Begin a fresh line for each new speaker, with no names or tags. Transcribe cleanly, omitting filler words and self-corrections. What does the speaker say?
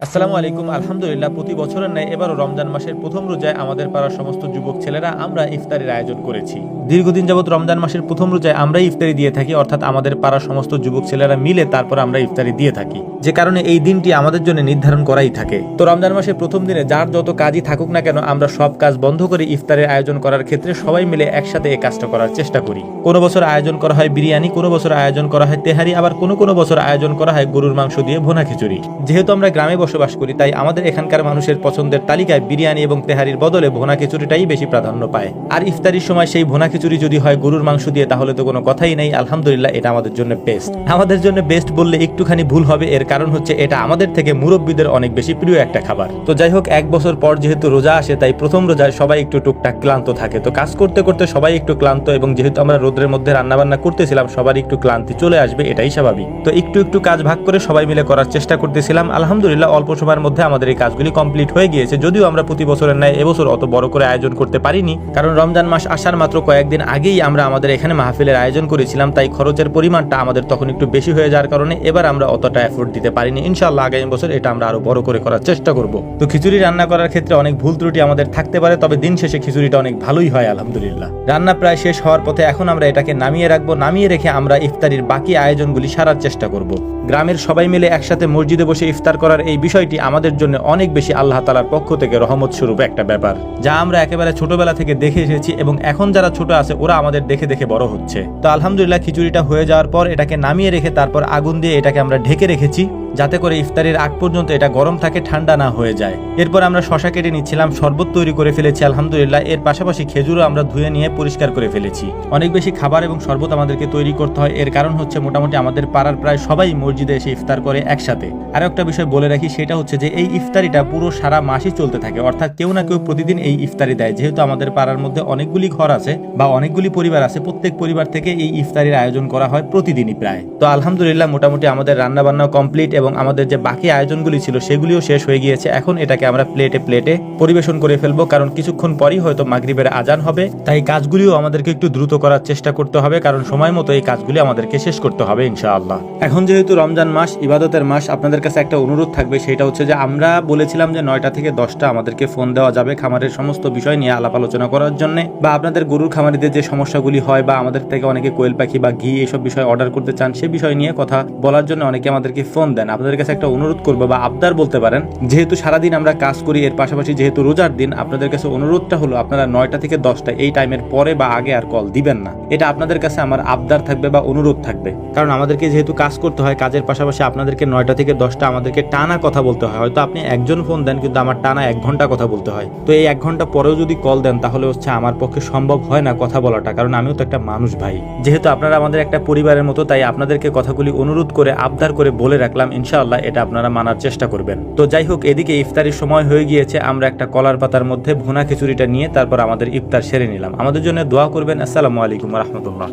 আসসালামু আলাইকুম। আলহামদুলিল্লাহ, প্রতি বছরের ন্যায় এবারও রমজান মাসের প্রথম রোজায় আমাদের পাড়ার সমস্ত যুবক ছেলেরা আমরা ইফতারির আয়োজন করেছি। দীর্ঘদিন যাবত রমজান মাসের প্রথম রোজায় আমরাই ইফতারি দিয়ে থাকি, অর্থাৎ আমাদের পাড়ার সমস্ত যুবক ছেলেরা মিলে তারপর আমরা ইফতারি দিয়ে থাকি, যে কারণে এই দিনটি আমাদের জন্য নির্ধারণ করাই থাকে। তো রমজান মাসের প্রথম দিনে যার যত কাজই থাকুক না কেন, আমরা সব কাজ বন্ধ করে ইফতারের আয়োজন করার ক্ষেত্রে সবাই মিলে একসাথে এই কাজটা করার চেষ্টা করি। কোনো বছর আয়োজন করা হয় বিরিয়ানি, কোনো বছর আয়োজন করা হয় তেহারি, আবার কোনো বছর আয়োজন করা হয় গরুর মাংস দিয়ে ভুনা খিচুড়ি। যেহেতু আমরা গ্রামে বসবাস করি, তাই আমাদের এখানকার মানুষের পছন্দের তালিকায় বিরিয়ানি এবং তেহারির বদলে ভুনা খিচুড়িটাই বেশি প্রাধান্য পায়। আর ইফতারির সময় সেই ভুনা খিচুড়ি যদি হয় গরুর মাংস দিয়ে, তাহলে তো কোনো কথাই নেই। আলহামদুলিল্লাহ, এটা আমাদের জন্য বেস্ট। আমাদের জন্য বেস্ট বললে একটুখানি ভুল হবে, এর কারণ হচ্ছে এটা আমাদের থেকে মুরব্বীদের অনেক বেশি প্রিয় একটা খাবার। তো যাই হোক, এক বছর পর যেহেতু রোজা আসে, তাই প্রথম রোজায় সবাই একটু টুকটাক ক্লান্ত থাকে। তো কাজ করতে করতে সবাই একটু ক্লান্ত, এবং যেহেতু আমরা রোদের মধ্যে রান্নাবান্না করতেছিলাম, সবার একটু ক্লান্তি চলে আসবে, এটাই স্বাভাবিক। তো একটু কাজ ভাগ করে সবাই মিলে করার চেষ্টা করতেছিলাম। আলহামদুলিল্লাহ, অল্প সময়ের মধ্যে আমাদের এই কাজগুলি কমপ্লিট হয়ে গিয়েছে। যদিও আমরা প্রতি বছরের ন্যায় এবছর অত বড় করে আয়োজন করতে পারিনি, কারণ রমজান মাস আসার মাত্র কয়েকদিন আগেই আমরা আমাদের এখানে মাহফিলের আয়োজন করেছিলাম, তাই খরচের পরিমাণটা আমাদের তখন একটু বেশি হয়ে যাওয়ার কারণে এবার আমরা অতটা এফোর্ট দিতে পারিনি। ইনশাআল্লাহ আগামী বছর এটা আমরা আরো বড় করে করার চেষ্টা করব। তো খিচুড়ি রান্না করার ক্ষেত্রে অনেক ভুল ত্রুটি আমাদের থাকতে পারে, তবে দিন শেষে খিচুড়িটা অনেক ভালোই হয় আলহামদুলিল্লাহ। রান্না প্রায় শেষ হওয়ার পথে, এখন আমরা এটাকে নামিয়ে রাখবো। নামিয়ে রেখে আমরা ইফতারির বাকি আয়োজনগুলি সারার চেষ্টা করব। গ্রামের সবাই মিলে একসাথে মসজিদে বসে ইফতার করার এই বিষয়টি আমাদের জন্য অনেক বেশি আল্লাহ তাআলার পক্ষ থেকে রহমত স্বরূপ একটা ব্যাপার, যা আমরা একেবারে ছোটবেলা থেকে দেখে এসেছি, এবং এখন যারা ছোট আছে ওরা আমাদের দেখে দেখে বড় হচ্ছে। তো আলহামদুলিল্লাহ, খিচুড়িটা হয়ে যাওয়ার পর এটাকে নামিয়ে রেখে তারপর আগুন দিয়ে এটাকে আমরা ঢেকে রেখেছি, যাতে করে ইফতারের আগ পর্যন্ত এটা গরম থাকে, ঠান্ডা না হয়ে যায়। এরপর আমরা শশা কেটে নিচ্ছিলাম, শরবত তৈরি করে ফেলেছি আলহামদুলিল্লাহ। এর পাশাপাশি খেজুরও আমরা ধুয়ে নিয়ে পরিষ্কার করে ফেলেছি। অনেক বেশি খাবার এবং শরবত আমাদেরকে তৈরি করতে হয়, এর কারণ হচ্ছে মোটামুটি আমাদের পাড়ার প্রায় সবাই মসজিদে এসে ইফতার করে একসাথে। আর একটা বিষয় বলে রাখি, সেটা হচ্ছে যে এই ইফতারিটা পুরো সারা মাসই চলতে থাকে, অর্থাৎ কেউ না কেউ প্রতিদিন এই ইফতারি দেয়। যেহেতু আমাদের পাড়ার মধ্যে অনেকগুলি ঘর আছে বা অনেকগুলি পরিবার আছে, প্রত্যেক পরিবার থেকে এই ইফতারির আয়োজন করা হয় প্রতিদিনই প্রায়। তো আলহামদুলিল্লাহ, মোটামুটি আমাদের রান্না বান্না কমপ্লিট, এবং আমাদের যে বাকি আয়োজনগুলি ছিল সেগুলিও শেষ হয়ে গিয়েছে। এখন এটাকে আমরা প্লেটে পরিবেশন করে ফেলবো, কারণ কিছুক্ষণ পরই হয়তো মাগরিবের আজান হবে, তাই কাজগুলিও আমাদেরকে একটু দ্রুত করার চেষ্টা করতে হবে, কারণ সময় মতো এই কাজগুলি আমাদেরকে শেষ করতে হবে ইনশাআল্লাহ। এখন যেহেতু রমজান মাস, ইবাদতের মাস, আপনাদের কাছে একটা অনুরোধ থাকবে, সেটা হচ্ছে যে আমরা বলেছিলাম যে 9টা থেকে 10টা আমাদেরকে ফোন দেওয়া যাবে খামারের সমস্ত বিষয় নিয়ে আলাপ আলোচনা করার জন্য, বা আপনাদের গরুর খামারিদের যে সমস্যাগুলি হয়, বা আমাদের থেকে অনেকে কোয়েল পাখি বা ঘি এইসব বিষয় অর্ডার করতে চান, সে বিষয় নিয়ে কথা বলার জন্য অনেকে আমাদেরকে ফোন দেন। আপনাদের কাছে একটা অনুরোধ করবো বা আবদার বলতে পারেন, যেহেতু সারাদিন আমরা কাজ করি, এর পাশাপাশি যেহেতু রোজার দিন, আপনাদের কাছে অনুরোধটা হলো আপনারা 9টা থেকে 10টা এই টাইমের পরে বা আগে আর কল দিবেন না। এটা আপনাদের কাছে আমার আবদার থাকবে বা অনুরোধ থাকবে, কারণ আমাদেরকে যেহেতু কাজ করতে হয়, কাজের পাশাপাশি আপনাদেরকে 9টা থেকে 10টা আমাদেরকে টানা কথা বলতে হয়। হয়তো আপনি একজন ফোন দেন, কিন্তু আমার টানা 1 ঘন্টা কথা বলতে হয়। তো এই 1 ঘন্টা পরেও যদি কল দেন, তাহলে হচ্ছে আমার পক্ষে সম্ভব হয় না কথা বলাটা, কারণ আমিও তো একটা মানুষ ভাই। যেহেতু আপনারা আমাদের একটা পরিবারের মতো, তাই আপনাদেরকে কথাগুলি অনুরোধ করে আবদার করে বলে রাখলাম। ইনশাআল্লাহ এটা আপনারা মানার চেষ্টা করবেন। তো যাই হোক, এদিকে ইফতারির সময় হয়ে গিয়েছে। আমরা একটা কলার পাতার মধ্যে ভুনা খিচুড়িটা নিয়ে তারপর আমাদের ইফতার সেরে নিলাম। আমাদের জন্য দোয়া করবেন। আসসালামু আলাইকুম ওয়া রাহমাতুল্লাহ।